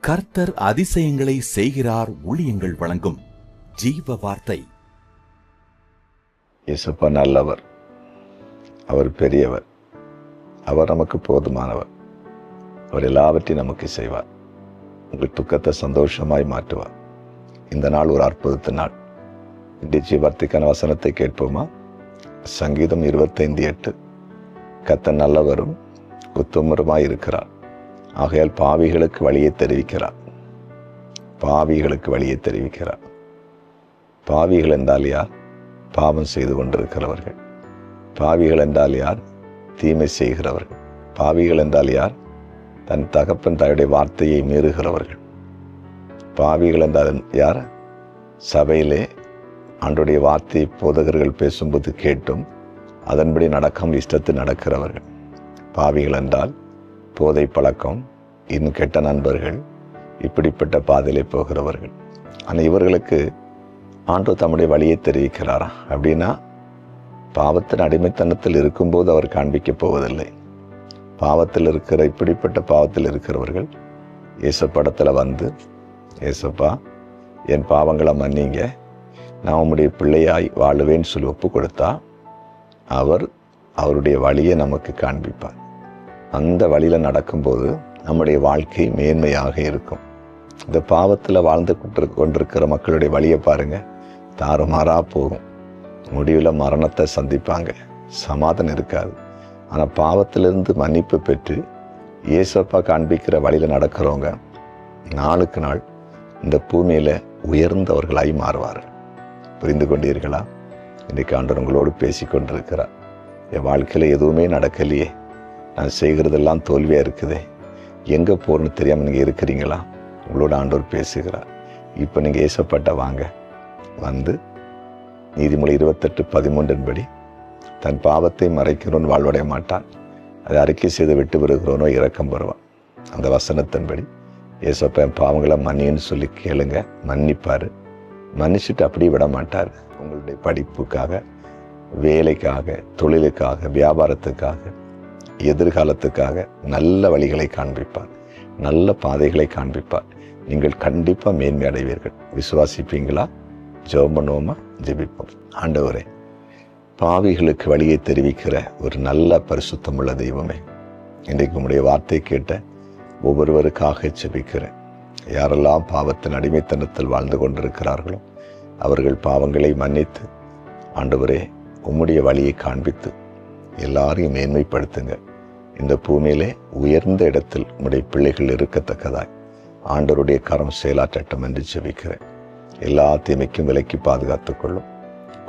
கர்த்தர் அதிசயங்களை செய்கிறார். ஊழியங்கள் வழங்கும் ஜீவ வார்த்தை. இயேசுப்பா நல்லவர், அவர் பெரியவர், அவர் நமக்கு போதுமானவர், அவர் எல்லாவற்றையும் நமக்கு செய்வார். உங்கள் துக்கத்தை சந்தோஷமாய் மாற்றுவார். இந்த நாள் ஒரு அற்புதத்த நாள். இன்றைய ஜீவார்த்தைக்கான வசனத்தை கேட்போமா? சங்கீதம் 25:8. கர்த்தர் நல்லவரும் உத்தமருமாய் இருக்கிறார், ஆகையால் பாவிகளுக்கு வழியை தெரிவிக்கிறார். பாவிகளுக்கு வழியை தெரிவிக்கிறார். பாவிகள் என்றால் யார்? பாவம் செய்து கொண்டிருக்கிறவர்கள். பாவிகள் என்றால் யார்? தீமை செய்கிறவர்கள். பாவிகள் என்றால் யார்? தன் தகப்பன் தாயுடைய வார்த்தையை மீறுகிறவர்கள். பாவிகள் என்றால் யார்? சபையிலே ஆண்டவருடைய வார்த்தையை போதகர்கள் பேசும்போது கேட்டும் அதன்படி நடக்காமல் இஷ்டத்தில் நடக்கிறவர்கள். பாவிகள் என்றால் போதை பழக்கம், இன்னும் கெட்ட நண்பர்கள், இப்படிப்பட்ட பாதையிலே போகிறவர்கள். ஆனால் இவர்களுக்கு ஆண்டவர் தம்முடைய வழியை தெரிவிக்கிறாரா அப்படின்னா, பாவத்தின் அடிமைத்தனத்தில் இருக்கும்போது அவர் காண்பிக்கப் போவதில்லை. பாவத்தில் இருக்கிற இப்படிப்பட்ட பாவத்தில் இருக்கிறவர்கள் இயேசுப்படத்தில் வந்து, இயேசுப்பா என் பாவங்களை மன்னிங்க, நான் உம்முடைய பிள்ளையாய் வாழுவேன்னு சொல்லி ஒப்பு கொடுத்தா அவர் அவருடைய வழியை நமக்கு காண்பிப்பார். அந்த வழியில் நடக்கும்போது நம்முடைய வாழ்க்கை மேன்மையாக இருக்கும். இந்த பாவத்தில் வாழ்ந்து கொண்டிருக்கிற மக்களுடைய வழியை பாருங்க, தாறுமாறாக போகும். முடிவில் மரணத்தை சந்திப்பாங்க, சமாதானம் இருக்காது. ஆனால் பாவத்திலிருந்து மன்னிப்பு பெற்று இயேசுப்பா காண்பிக்கிற வழியில் நடக்கிறவங்க நாளுக்கு நாள் இந்த பூமியில் உயர்ந்தவர்களாய் மாறுவார்கள். புரிந்து கொண்டீர்களா? இன்றைக்கு ஆண்டவர் உங்களோடு பேசி கொண்டிருக்கிறார். என் வாழ்க்கையில் எதுவுமே நடக்கலையே, நான் செய்கிறதெல்லாம் தோல்வியாக இருக்குதே, எங்கே போகிறன்னு தெரியாமல் நீங்கள் இருக்கிறீங்களா? உங்களோட ஆண்டவர் பேசுகிறார். இப்போ நீங்கள் ஏசப்பட்ட வாங்க, வந்து நீதிமொழி 28:13 தன் பாவத்தை மறைக்கிறவன் வாழ்வடைய மாட்டான், அதை அறிக்கை செய்து விட்டு வருகிறவனோ இரக்கம் பெறுவான். அந்த வசனத்தின்படி ஏசப்பா என் பாவங்களை மன்னின்னு சொல்லி கேளுங்க, மன்னிப்பார். மன்னிச்சுட்டு அப்படியே விட மாட்டார். உங்களுடைய படிப்புக்காக, வேலைக்காக, தொழிலுக்காக, வியாபாரத்துக்காக, எதிர்காலத்துக்காக நல்ல வழிகளை காண்பிப்பார், நல்ல பாதைகளை காண்பிப்பார். நீங்கள் கண்டிப்பாக மேன்மை அடைவீர்கள். விசுவாசிப்பீங்களா? ஜெபம் பண்ணுவோமா? ஜெபிப்போம். ஆண்டவரே, பாவிகளுக்கு வழியை தெரிவிக்கிற ஒரு நல்ல பரிசுத்தமுள்ள தெய்வமே, இன்றைக்கு உம்முடைய வார்த்தை கேட்ட ஒவ்வொருவருக்காக ஜெபிக்கிறேன். யாரெல்லாம் பாவத்தின் அடிமைத்தனத்தில் வாழ்ந்து கொண்டிருக்கிறார்களோ அவர்கள் பாவங்களை மன்னித்து, ஆண்டவரே உம்முடைய வழியை காண்பித்து எல்லாரையும் மேன்மைப்படுத்துங்க. இந்த பூமியிலே உயர்ந்த இடத்தில் உம்முடைய பிள்ளைகள் இருக்கத்தக்கதாய் ஆண்டவருடைய கரம் செயலாற்றட்டும் என்று ஜெபிக்கிறேன். எல்லா தீமைக்கும் விலக்கி பாதுகாத்துக்கொள்ளும்.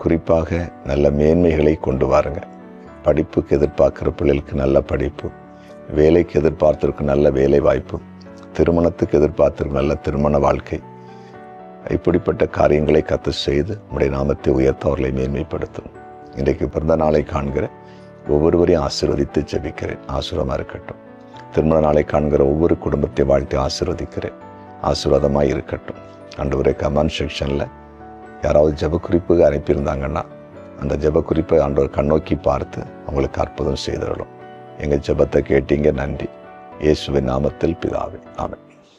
குறிப்பாக நல்ல மேன்மைகளை கொண்டு வாருங்க. படிப்புக்கு எதிர்பார்க்கிற பிள்ளைகளுக்கு நல்ல படிப்பு, வேலைக்கு எதிர்பார்த்திருக்க நல்ல வேலை வாய்ப்பு, திருமணத்துக்கு எதிர்பார்த்திருக்க நல்ல திருமண வாழ்க்கை, இப்படிப்பட்ட காரியங்களை கத்து செய்து உம்முடைய நாமத்தை உயர்த்த அவர்களை மேன்மைப்படுத்தும். இன்றைக்கு பிறந்த நாளை காண்கிற ஒவ்வொருவரையும் ஆசீர்வதித்து ஜெபிக்கிறேன். ஆசீர்வாதமாக இருக்கட்டும். திருமண நாளை காண்கிற ஒவ்வொரு குடும்பத்தை வாழ்த்தி ஆசீர்வதிக்கிறேன். ஆசீர்வாதமாக இருக்கட்டும். ஆண்டவரே, கமெண்ட் செக்ஷனில் யாராவது ஜெபக்குறிப்பு அனுப்பியிருந்தாங்கன்னா அந்த ஜெபக்குறிப்பை ஆண்டவர் கண்ணோக்கி பார்த்து அவங்களுக்கு அற்புதம் செய்திடணும். எங்கள் ஜெபத்தை கேட்டீங்க, நன்றி. இயேசுவின் நாமத்தில் பிதாவே, ஆமென்.